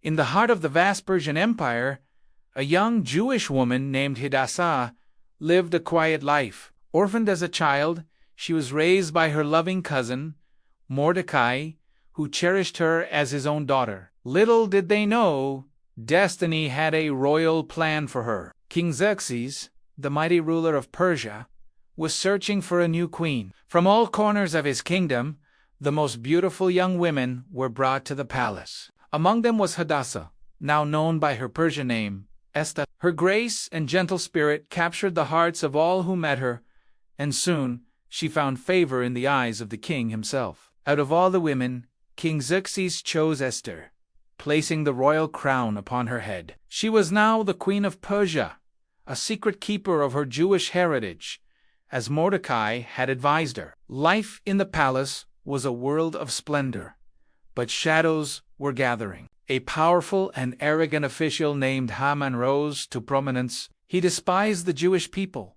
In the heart of the vast Persian Empire, a young Jewish woman named Hadassah lived a quiet life. Orphaned as a child, she was raised by her loving cousin, Mordecai, who cherished her as his own daughter. Little did they know, destiny had a royal plan for her. King Xerxes, the mighty ruler of Persia, was searching for a new queen. From all corners of his kingdom, the most beautiful young women were brought to the palace. Among them was Hadassah, now known by her Persian name, Esther. Her grace and gentle spirit captured the hearts of all who met her, and soon she found favor in the eyes of the king himself. Out of all the women, King Xerxes chose Esther, placing the royal crown upon her head. She was now the queen of Persia, a secret keeper of her Jewish heritage, as Mordecai had advised her. Life in the palace was a world of splendor, but shadows were gathering. A powerful and arrogant official named Haman rose to prominence. He despised the Jewish people,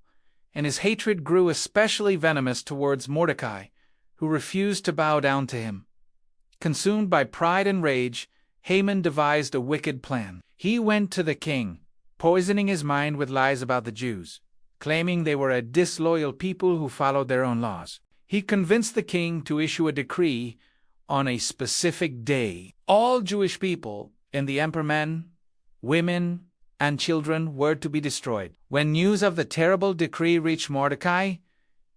and his hatred grew especially venomous towards Mordecai, who refused to bow down to him. Consumed by pride and rage, Haman devised a wicked plan. He went to the king, poisoning his mind with lies about the Jews, claiming they were a disloyal people who followed their own laws. He convinced the king to issue a decree on a specific day. All Jewish people in the empire, men, women, and children, were to be destroyed. When news of the terrible decree reached Mordecai,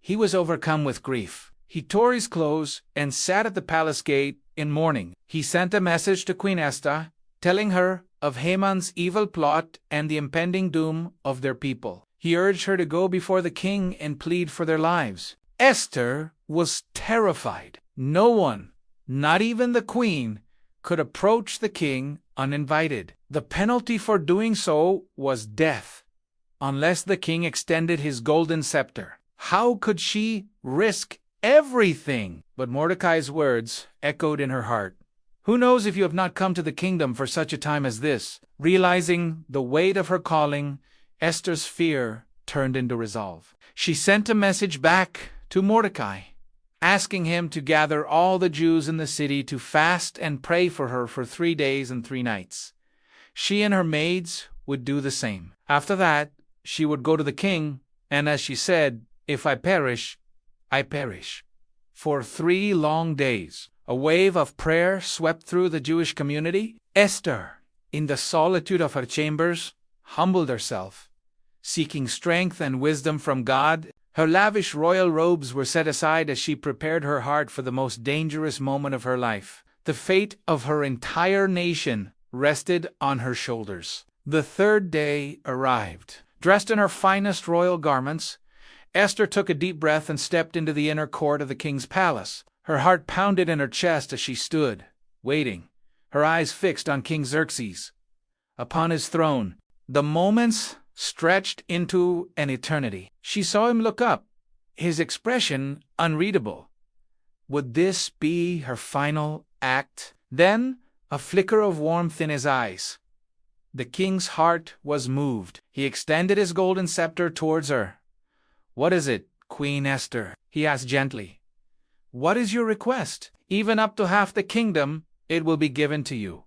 he was overcome with grief. He tore his clothes and sat at the palace gate in mourning. He sent a message to Queen Esther, telling her of Haman's evil plot and the impending doom of their people. He urged her to go before the king and plead for their lives. Esther was terrified. No one, not even the queen, could approach the king uninvited. The penalty for doing so was death, unless the king extended his golden scepter. How could she risk everything? But Mordecai's words echoed in her heart. Who knows if you have not come to the kingdom for such a time as this? Realizing the weight of her calling, Esther's fear turned into resolve. She sent a message back to Mordecai, asking him to gather all the Jews in the city to fast and pray for her for 3 days and 3 nights. She and her maids would do the same. After that, she would go to the king, and as she said, "If I perish, I perish." For 3 long days, a wave of prayer swept through the Jewish community. Esther, in the solitude of her chambers, humbled herself, seeking strength and wisdom from God. Her lavish royal robes were set aside as she prepared her heart for the most dangerous moment of her life. The fate of her entire nation rested on her shoulders. The 3rd day arrived. Dressed in her finest royal garments, Esther took a deep breath and stepped into the inner court of the king's palace. Her heart pounded in her chest as she stood, waiting, her eyes fixed on King Xerxes. Upon his throne, the moments stretched into an eternity. She saw him look up, his expression unreadable. Would this be her final act? Then, a flicker of warmth in his eyes. The king's heart was moved. He extended his golden scepter towards her. "What is it, Queen Esther?" he asked gently. "What is your request? Even up to half the kingdom, it will be given to you."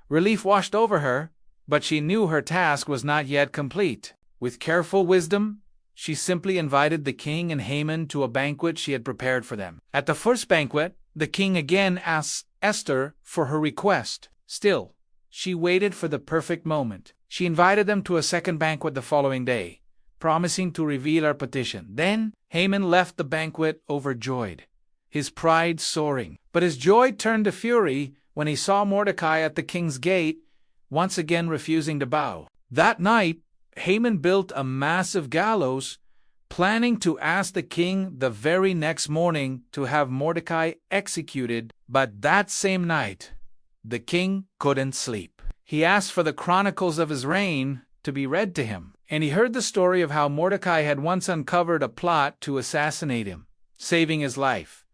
Relief washed over her, but she knew her task was not yet complete. With careful wisdom, she simply invited the king and Haman to a banquet she had prepared for them. At the first banquet, the king again asked Esther for her request. Still, she waited for the perfect moment. She invited them to a second banquet the following day, promising to reveal her petition. Then, Haman left the banquet overjoyed, his pride soaring. But his joy turned to fury when he saw Mordecai at the king's gate, once again refusing to bow. That night, Haman built a massive gallows, planning to ask the king the very next morning to have Mordecai executed. But that same night, the king couldn't sleep. He asked for the chronicles of his reign to be read to him, and he heard the story of how Mordecai had once uncovered a plot to assassinate him, saving his life.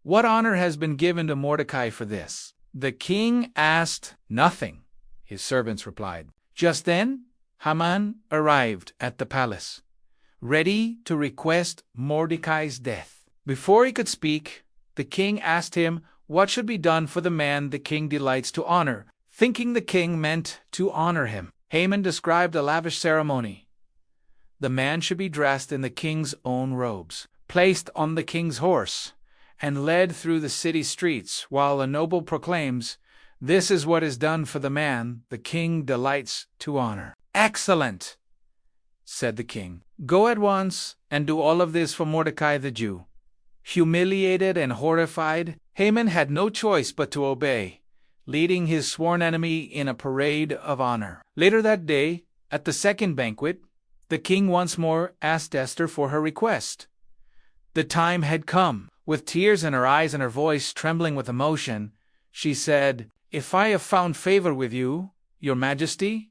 What honor has been given to Mordecai for this? The king asked nothing, his servants replied. Just then, Haman arrived at the palace, ready to request Mordecai's death. Before he could speak, the king asked him what should be done for the man the king delights to honor. thinking the king meant to honor him. Haman described a lavish ceremony. The man should be dressed in the king's own robes, placed on the king's horse, and led through the city streets, while a noble proclaims, "This is what is done for the man the king delights to honor." "Excellent," said the king. "Go at once and do all of this for Mordecai the Jew." Humiliated and horrified, Haman had no choice but to obey, leading his sworn enemy in a parade of honor. Later that day, at the second banquet, the king once more asked Esther for her request. The time had come. With tears in her eyes and her voice trembling with emotion, she said, "If I have found favor with you, your majesty,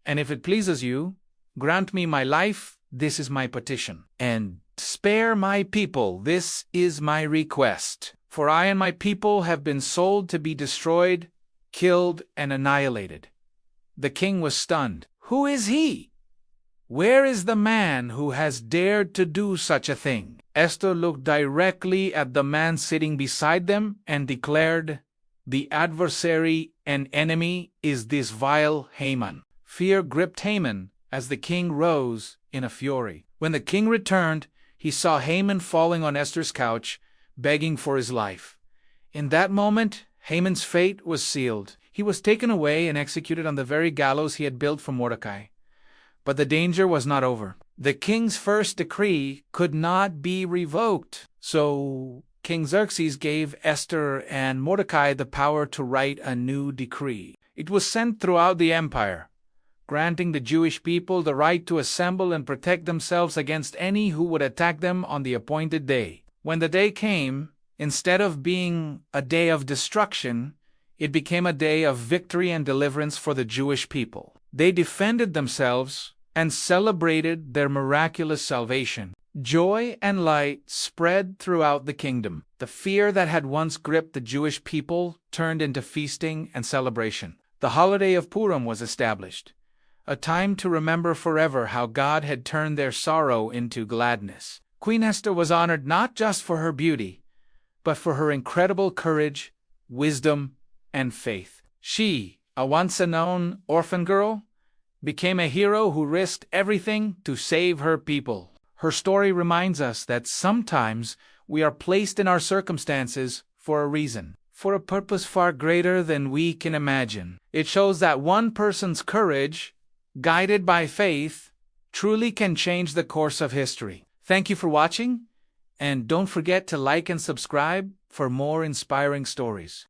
and if it pleases you, grant me my life, this is my petition, and spare my people, this is my request. For I and my people have been sold to be destroyed, killed, and annihilated." The king was stunned. Who is he? Where is the man who has dared to do such a thing? Esther looked directly at the man sitting beside them and declared, "The adversary and enemy is this vile Haman." Fear gripped Haman as the king rose in a fury. When the king returned, he saw Haman falling on Esther's couch, begging for his life. In that moment, Haman's fate was sealed. He was taken away and executed on the very gallows he had built for Mordecai. But the danger was not over. The king's first decree could not be revoked. So King Xerxes gave Esther and Mordecai the power to write a new decree. It was sent throughout the empire, granting the Jewish people the right to assemble and protect themselves against any who would attack them on the appointed day. When the day came, instead of being a day of destruction, it became a day of victory and deliverance for the Jewish people. They defended themselves and celebrated their miraculous salvation. Joy and light spread throughout the kingdom. The fear that had once gripped the Jewish people turned into feasting and celebration. The holiday of Purim was established, a time to remember forever how God had turned their sorrow into gladness. Queen Esther was honored not just for her beauty, but for her incredible courage, wisdom, and faith. She, a once-unknown orphan girl, became a hero who risked everything to save her people. Her story reminds us that sometimes we are placed in our circumstances for a reason, for a purpose far greater than we can imagine. It shows that one person's courage, guided by faith, truly can change the course of history. Thank you for watching, and don't forget to like and subscribe for more inspiring stories.